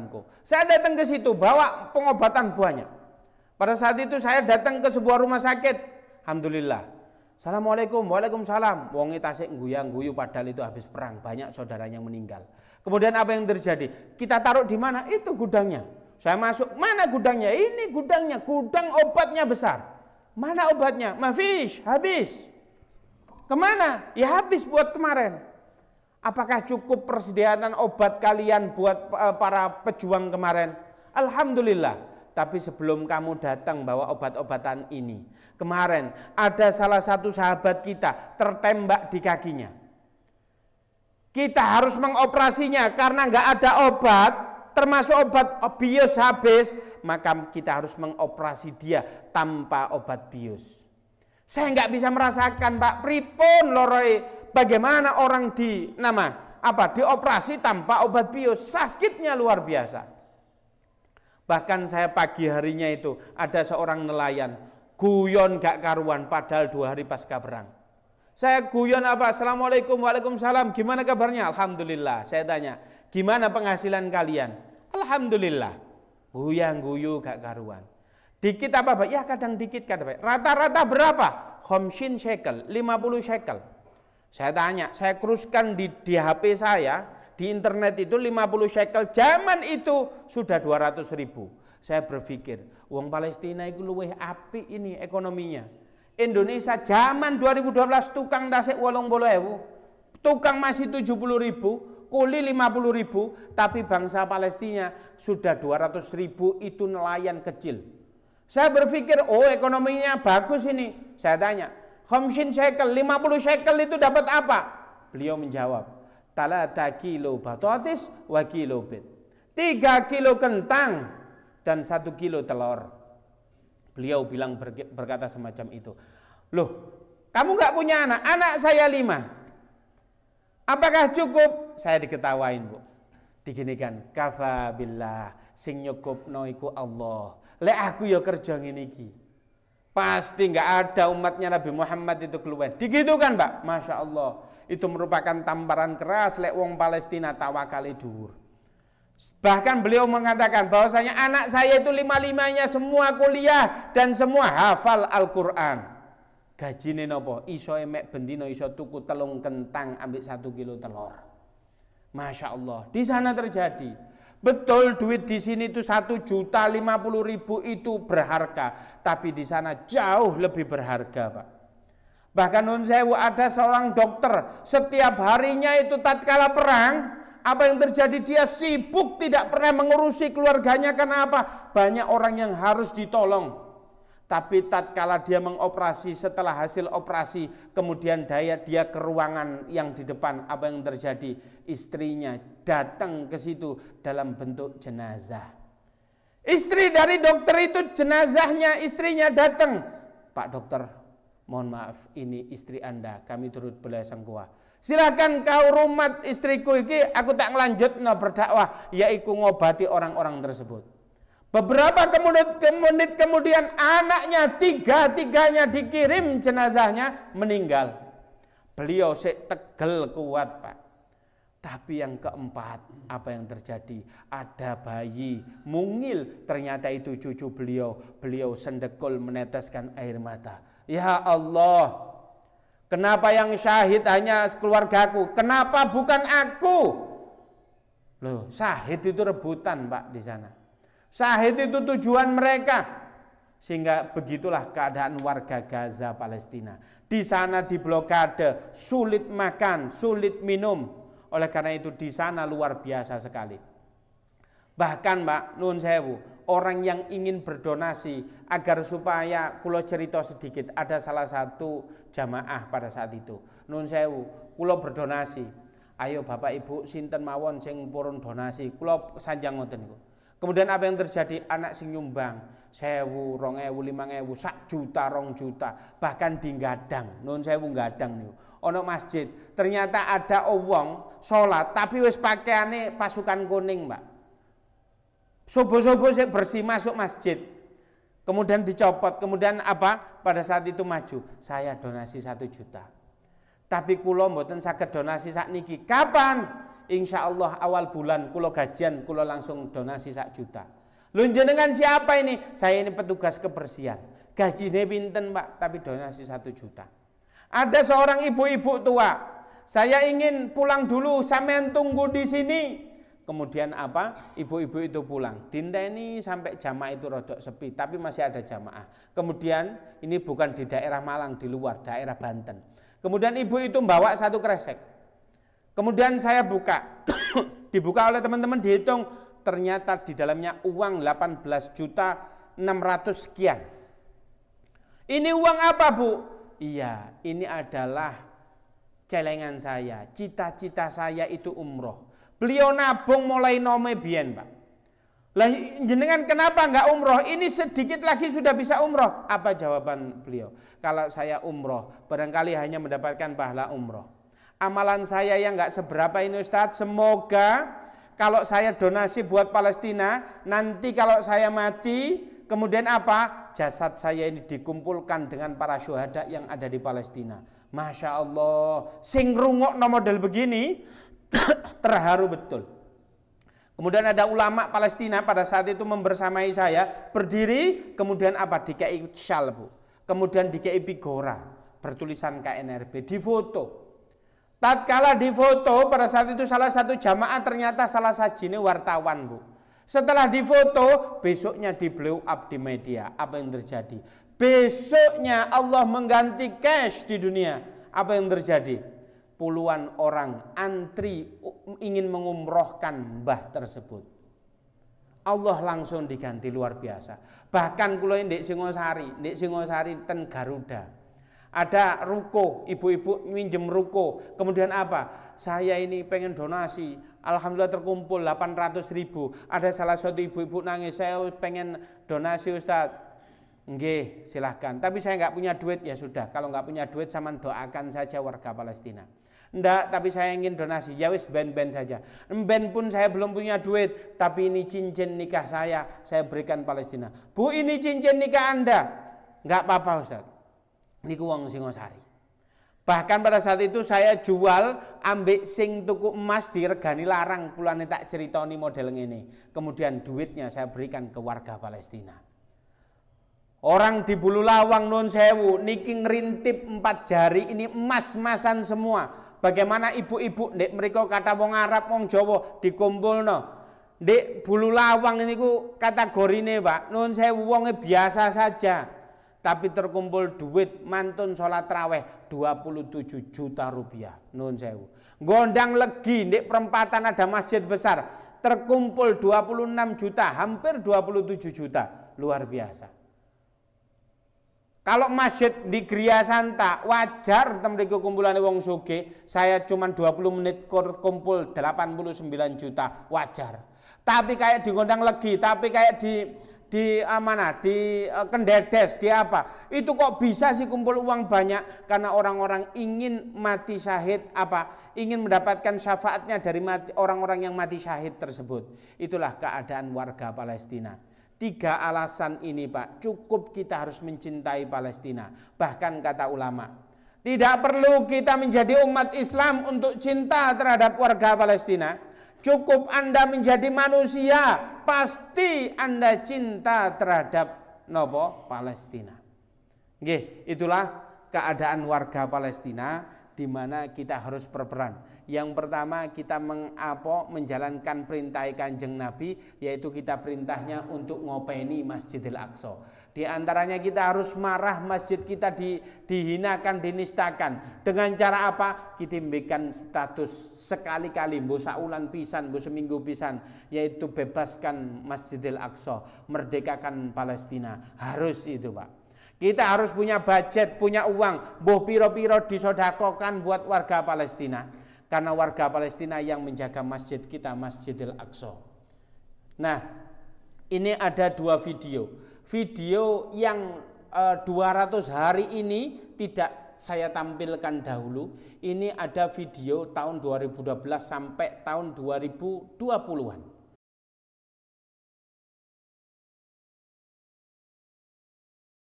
programku. Saya datang ke situ bawa pengobatan banyak. Pada saat itu saya datang ke sebuah rumah sakit. Alhamdulillah. Assalamualaikum, waalaikumsalam. Wongi tasik guyang-guyu padahal itu habis perang, banyak saudaranya meninggal. Kemudian apa yang terjadi? Kita taruh di mana? Itu gudangnya. Saya masuk, mana gudangnya? Ini gudangnya, gudang obatnya besar. Mana obatnya? Mafish, habis. Kemana? Ya habis buat kemarin. Apakah cukup persediaan obat kalian buat para pejuang kemarin? Alhamdulillah. Tapi sebelum kamu datang bawa obat-obatan ini, kemarin ada salah satu sahabat kita tertembak di kakinya. Kita harus mengoperasinya karena nggak ada obat, termasuk obat bius habis, maka kita harus mengoperasi dia tanpa obat bius. Saya nggak bisa merasakan, Pak, pripun loroi, bagaimana orang dioperasi tanpa obat bius, sakitnya luar biasa. Bahkan saya pagi harinya itu ada seorang nelayan guyon gak karuan padahal 2 hari pasca perang. Saya guyon apa? Assalamualaikum, waalaikumsalam. Gimana kabarnya? Alhamdulillah. Saya tanya, gimana penghasilan kalian? Alhamdulillah. Guyang-guyu gak karuan. Dikit apa, Pak? Ya kadang dikit, kadang Pak. Rata-rata berapa? 50 shekel, 50 shekel. Saya tanya, saya kruskan di HP saya. Di internet itu 50 shekel, zaman itu sudah 200.000. Saya berpikir, uang Palestina itu luweh apik ini ekonominya. Indonesia zaman 2012 tukang tasik 80.000, tukang masih 70.000, kuli 50.000, tapi bangsa Palestina sudah 200.000, itu nelayan kecil. Saya berpikir, oh ekonominya bagus ini. Saya tanya, 50 shekel, 50 shekel itu dapat apa? Beliau menjawab, 3 kilo batatis wa kilo bit. 3 kilo kentang dan 1 kilo telur. Beliau bilang berkata semacam itu. Loh, kamu nggak punya anak? Anak saya 5. Apakah cukup? Saya diketawain, Bu. Diginikan, kafa billah, sing nyukupno iku Allah. Lek aku ya kerja ngene iki. Pasti nggak ada umatnya Nabi Muhammad itu keluar. Digitu kan, Pak? Masya Allah. Itu merupakan tamparan keras lek wong Palestina tawakale dhuwur. Bahkan beliau mengatakan bahwasanya anak saya itu 5-5-nya semua kuliah dan semua hafal Al-Qur'an. Gajine napa? Iso emek bendino iso tuku 3 kentang ambek 1 kilo telur. Masya Allah. Di sana terjadi. Betul duit di sini itu 1.050.000 itu berharga, tapi di sana jauh lebih berharga, Pak. Bahkan nun sewu ada seorang dokter, setiap harinya itu tatkala perang, apa yang terjadi? Dia sibuk tidak pernah mengurusi keluarganya. Karena apa? Banyak orang yang harus ditolong. Tapi tatkala dia mengoperasi, setelah hasil operasi, kemudian dia ke ruangan yang di depan, apa yang terjadi? Istrinya datang ke situ dalam bentuk jenazah. Istri dari dokter itu jenazahnya, istrinya datang. Pak dokter, mohon maaf, ini istri Anda, kami turut belasungkawa. Silakan kau rumat istriku iki, aku tak ngelanjutno berdakwah, yaitu ngobati orang-orang tersebut. Beberapa menit kemudian anaknya tiga-tiganya dikirim jenazahnya meninggal. Beliau tegel kuat, Pak. Tapi yang keempat, apa yang terjadi? Ada bayi mungil, ternyata itu cucu beliau. Beliau sendekul meneteskan air mata. Ya Allah, kenapa yang syahid hanya keluargaku? Kenapa bukan aku? Loh, syahid itu rebutan, Pak, di sana. Syahid itu tujuan mereka. Sehingga begitulah keadaan warga Gaza Palestina. Di sana diblokade, sulit makan, sulit minum. Oleh karena itu di sana luar biasa sekali. Bahkan, Pak, nun sewu, orang yang ingin berdonasi agar supaya kulo cerita sedikit, ada salah satu jamaah pada saat itu. Nun sewu, kulo berdonasi. Ayo Bapak Ibu sinten mawon sing purun donasi, kulo sanjang ngoten niku. Kemudian apa yang terjadi? Anak sing nyumbang 1.000, 2.000, 5.000, 1 juta, 2 juta, bahkan di gadang. Nun sewu gadang niku. Ono masjid, ternyata ada wong sholat tapi wis pakaiane pasukan kuning, Mbak. Subuh-subuh bersih masuk masjid. Kemudian dicopot, kemudian apa? Pada saat itu maju, saya donasi 1 juta. Tapi kula mboten saged donasi sakniki. Kapan? insya Allah awal bulan kulo gajian kulo langsung donasi 1 juta. Lho jenengan siapa ini? Saya ini petugas kebersihan. Gajinya pinten Pak, tapi donasi 1 juta. Ada seorang ibu-ibu tua, saya ingin pulang dulu, sampean tunggu di sini. Kemudian apa? Ibu-ibu itu pulang. Dinteni sampai jamaah itu rodok sepi, tapi masih ada jamaah. Kemudian ini bukan di daerah Malang, di luar daerah Banten. Kemudian ibu itu membawa 1 kresek. Kemudian saya buka, dibuka oleh teman-teman, dihitung ternyata di dalamnya uang 18.600.000 sekian. Ini uang apa Bu? Iya, ini adalah celengan saya, cita-cita saya itu umroh. Beliau nabung mulai nome biyen Pak. Lah jenengan kenapa enggak umroh? Ini sedikit lagi sudah bisa umroh. Apa jawaban beliau? Kalau saya umroh, barangkali hanya mendapatkan pahala umroh. Amalan saya yang enggak seberapa ini Ustadz, semoga kalau saya donasi buat Palestina, nanti kalau saya mati, kemudian apa? Jasad saya ini dikumpulkan dengan para syuhada yang ada di Palestina. Masya Allah, sing rungokno model begini, terharu betul. Kemudian ada ulama Palestina pada saat itu membersamai saya, berdiri, kemudian apa? Dikei syal Bu. Kemudian dikei pigora, bertulisan KNRB, difoto. Tatkala difoto pada saat itu salah satu jamaah ternyata salah sajine wartawan Bu. Setelah difoto besoknya di blow up di media. Apa yang terjadi? Besoknya Allah mengganti cash di dunia. Apa yang terjadi? Puluhan orang antri ingin mengumrohkan mbah tersebut. Allah langsung diganti luar biasa. Bahkan kula ndek Singosari ten Garuda. Ada ruko, ibu-ibu minjem ruko. Kemudian apa? Saya ini pengen donasi. Alhamdulillah terkumpul 800.000. Ada salah satu ibu-ibu nangis, saya pengen donasi Ustadz. Nggih, silahkan. Tapi saya nggak punya duit, ya sudah. Kalau nggak punya duit, sama doakan saja warga Palestina. Enggak, tapi saya ingin donasi. Ya wis ben-ben saja. Ben pun saya belum punya duit, tapi ini cincin nikah saya berikan Palestina. Bu, ini cincin nikah Anda. Nggak apa-apa Ustadz. Niku wong Singosari. Bahkan pada saat itu saya jual, ambek sing tuku emas diregani larang, pulane tak ceritoni model ngene. Kemudian duitnya saya berikan ke warga Palestina. Orang di Bulu Lawang nun sewu niki ngerintip 4 jari ini emas-emasan semua. Bagaimana ibu-ibu ndek mriko kata wong Arab wong Jawa dikumpulno. Ndek Bulu Lawang niku kategorine Pak, nun sewu wonge biasa saja. Tapi terkumpul duit mantun sholat raweh 27 juta rupiah. Nun sewu. Gondang legi di perempatan ada masjid besar. Terkumpul 26 juta, hampir 27 juta. Luar biasa. Kalau masjid di Gria Santa wajar temriku kumpulan wong sugih, saya cuma 20 menit kumpul 89 juta, wajar. Tapi kayak di Gondang Legi, tapi kayak di Kendedes, di apa? Itu kok bisa sih kumpul uang banyak? Karena orang-orang ingin mati syahid ingin mendapatkan syafaatnya dari orang-orang yang mati syahid tersebut. Itulah keadaan warga Palestina. 3 alasan ini Pak, cukup kita harus mencintai Palestina. Bahkan kata ulama, tidak perlu kita menjadi umat Islam untuk cinta terhadap warga Palestina. Cukup Anda menjadi manusia, pasti Anda cinta terhadap Palestina. Nggih, itulah keadaan warga Palestina di mana kita harus berperan. Yang pertama kita menjalankan perintah Kanjeng Nabi, yaitu kita perintahnya untuk ngopeni Masjidil Aqsa. Di antaranya kita harus marah masjid kita dihinakan, dinistakan. Dengan cara apa? Kita memberikan status sekali-kali, mbo saulan pisan, mbo seminggu pisan, yaitu bebaskan Masjidil Aqsa, merdekakan Palestina. Harus itu Pak. Kita harus punya budget, punya uang, mbo piro-piro disodakokan buat warga Palestina. Karena warga Palestina yang menjaga masjid kita, Masjidil Aqsa. Nah, ini ada 2 video. Video yang 200 hari ini tidak saya tampilkan dahulu. Ini ada video tahun 2012 sampai tahun 2020-an.